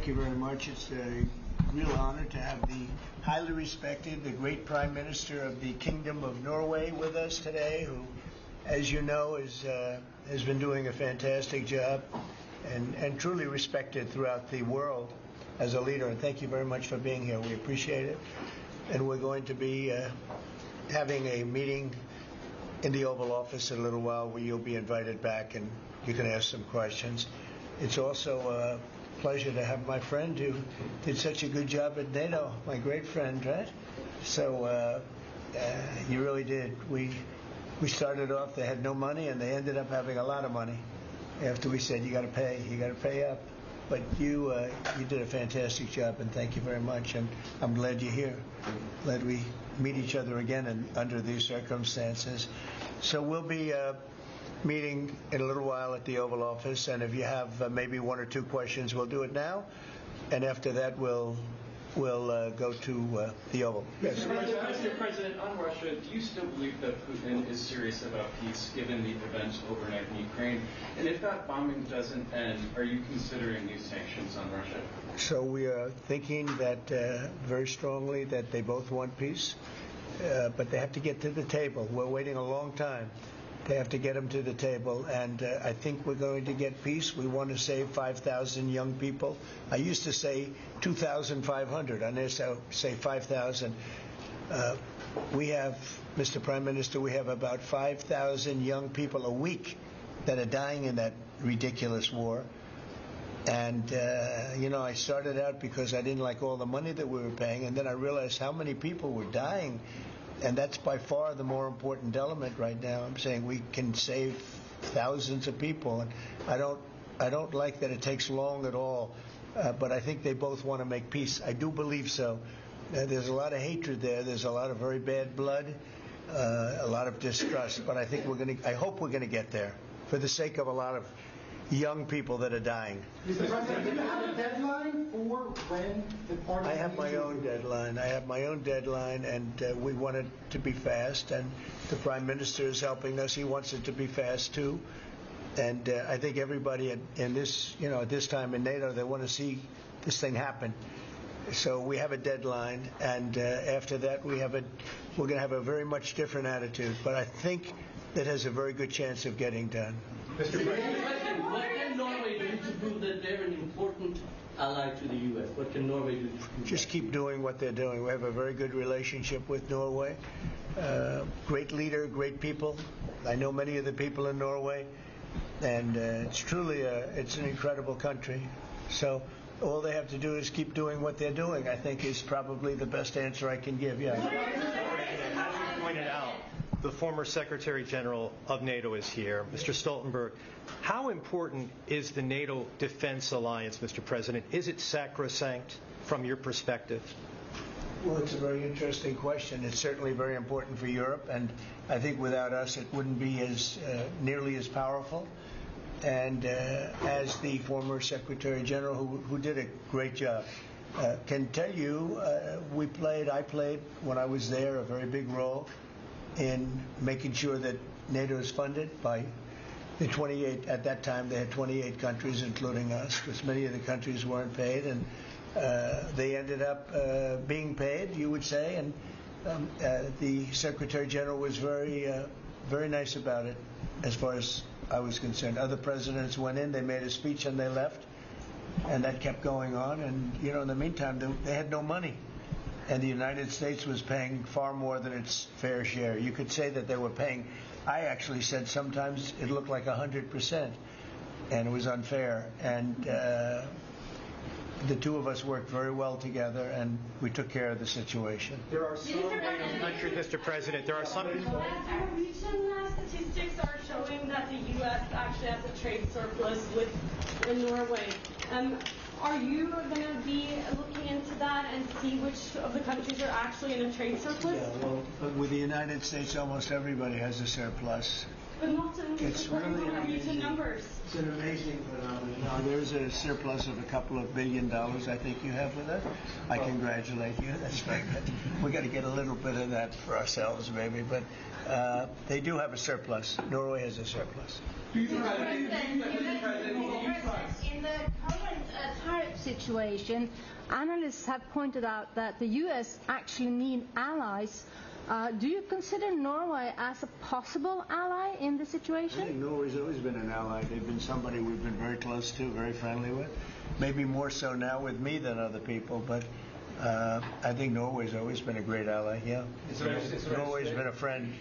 Thank you very much. It's a real honor to have the highly respected, the great Prime Minister of the Kingdom of Norway with us today, who, as you know, has been doing a fantastic job and truly respected throughout the world as a leader. And thank you very much for being here. We appreciate it. And we're going to be having a meeting in the Oval Office in a little while where you'll be invited back and you can ask some questions. It's also a pleasure to have my friend who did such a good job at NATO, my great friend, right? So you really did. We started off, they had no money, and they ended up having a lot of money after we said, you got to pay up. But you did a fantastic job, and thank you very much. And I'm glad you're here. Glad we meet each other again and under these circumstances. So we'll be meeting in a little while at the Oval Office, and if you have maybe one or two questions, we'll do it now, and after that we'll go to the Oval. Yes. Mr. President, on Russia, do you still believe that Putin is serious about peace given the events overnight in Ukraine? And if that bombing doesn't end, are you considering new sanctions on Russia? So we are thinking that very strongly that they both want peace, but they have to get to the table. We're waiting a long time. They have to get them to the table, and I think we're going to get peace. We want to save 5,000 young people. I used to say 2,500. I now say 5,000. We have, Mr. Prime Minister, we have about 5,000 young people a week that are dying in that ridiculous war. And, I started out because I didn't like all the money that we were paying, and then I realized how many people were dying. And that's by far the more important element right now. I'm saying we can save thousands of people, and I don't like that it takes long at all. But I think they both want to make peace. I do believe so. There's a lot of hatred there. There's a lot of very bad blood, a lot of distrust. But I think I hope we're going to get there for the sake of a lot of young people that are dying. Mr. President, do you have a deadline for when the party? I have my own deadline. And we want it to be fast. And the Prime Minister is helping us. He wants it to be fast too. And I think everybody in this, at this time in NATO, they want to see this thing happen. So we have a deadline, and after that, we're going to have a very much different attitude. But I think that has a very good chance of getting done. Mr. President, what can Norway do to prove that they're an important ally to the U.S.? What can Norway do to prove Just that? keep doing what they're doing. We have a very good relationship with Norway. Great leader, great people. I know many of the people in Norway, and it's truly it's an incredible country. So all they have to do is keep doing what they're doing, I think, is probably the best answer I can give. Yeah. As you pointed out, the former Secretary General of NATO is here. Mr. Stoltenberg, how important is the NATO defense alliance, Mr. President? Is it sacrosanct from your perspective? Well, it's a very interesting question. It's certainly very important for Europe, and I think without us it wouldn't be as nearly as powerful. And as the former Secretary General, who did a great job, can tell you, I played when I was there a very big role in making sure that NATO is funded by the 28, at that time they had 28 countries including us, because many of the countries weren't paid, and they ended up being paid, you would say, and the Secretary General was very nice about it as far as I was concerned. Other presidents went in, they made a speech and they left, and that kept going on, and in the meantime they had no money. And the United States was paying far more than its fair share. You could say that they were paying, I actually said sometimes it looked like 100%, and it was unfair. And the two of us worked very well together, and we took care of the situation. There are some NATO countries, Mr. President, there are some... Recent statistics are showing that the U.S. actually has a trade surplus with Norway. Are you going to be looking into that and see which of the countries are actually in a trade surplus? Yeah, well, with the United States, almost everybody has a surplus. But not in It's really recent numbers. It's an amazing phenomenon. Now, there's a surplus of a couple of $1 billion, I think you have with it. I congratulate you. That's very good. We got to get a little bit of that for ourselves, maybe. But they do have a surplus. Norway has a surplus. In the current situation, analysts have pointed out that the U.S. actually need allies. Do you consider Norway as a possible ally in the I situation? think Norway's always been an ally. They've been somebody we've been very close to, very friendly with. Maybe more so now with me than other people, but I think Norway's always been a great ally, yeah. Norway's been a friend.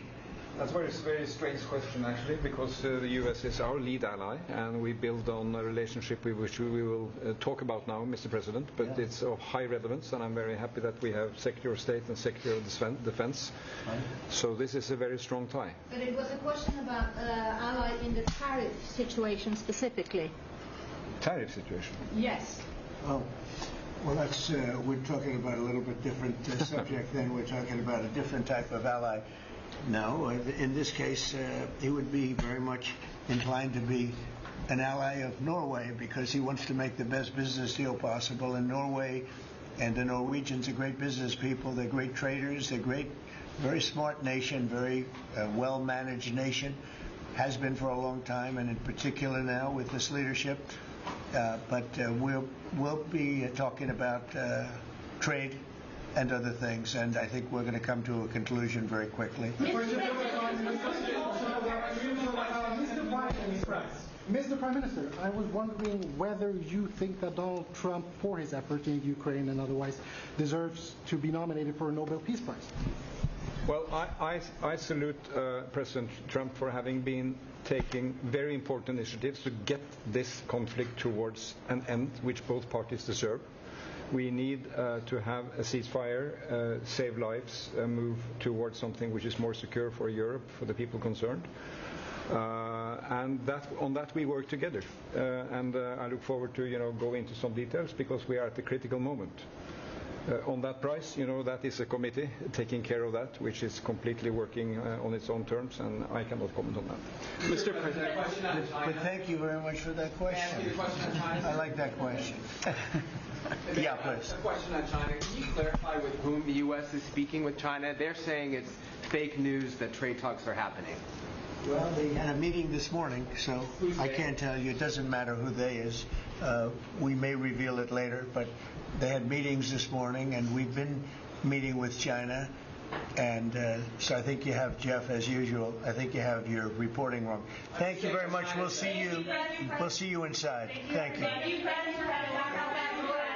That's a very strange question, actually, because the U.S. is our lead ally, and we build on a relationship which we will talk about now, Mr. President, but it's of high relevance, and I'm very happy that we have Secretary of State and Secretary of Defense. So this is a very strong tie. But it was a question about ally in the tariff situation specifically. Tariff situation? Yes. Oh, well, that's we're talking about a little bit different subject then. We're talking about a different type of ally. No, in this case, he would be very much inclined to be an ally of Norway because he wants to make the best business deal possible. And Norway and the Norwegians are great business people. They're great traders. They're great, very smart nation, very well-managed nation. Has been for a long time, and in particular now with this leadership. But we'll be talking about trade and other things, and I think we're going to come to a conclusion very quickly. Mr. Prime Minister, I was wondering whether you think that Donald Trump, for his efforts in Ukraine and otherwise, deserves to be nominated for a Nobel Peace Prize. Well, I salute President Trump for having been taking very important initiatives to get this conflict towards an end, which both parties deserve. We need to have a ceasefire, save lives, move towards something which is more secure for Europe, for the people concerned. And on that we work together. And I look forward to go into some details because we are at a critical moment. On that price, that is a committee taking care of that, which is completely working on its own terms, and I cannot comment on that. Mr. President, But thank you very much for that question. I like that question. Yeah, please. A question on China. Can you clarify with whom the U.S. is speaking with China? They're saying it's fake news that trade talks are happening. Well, they had a meeting this morning, so I can't tell you. It doesn't matter who they is. We may reveal it later, but they had meetings this morning, and we've been meeting with China. And so I think you have, Jeff, as usual, I think you have your reporting wrong. Thank you very much. We'll see you. We'll see you inside. Thank you. Thank you,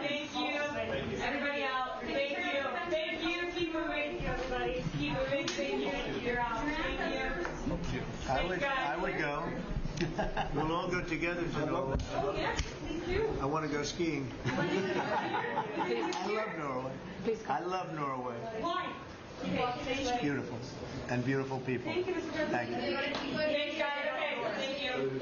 Thank you. Everybody out. Thank you. Thank you. Keep moving, everybody. Keep moving. Thank you. You're out. Thank you. I would go. We'll all go together to Norway. Oh, yes, please do. I want to go skiing. I love Norway. I love Norway. Why? It's beautiful and beautiful people. Thank you, Mr. President. Thank you. Thank you, guys. Okay, thank you.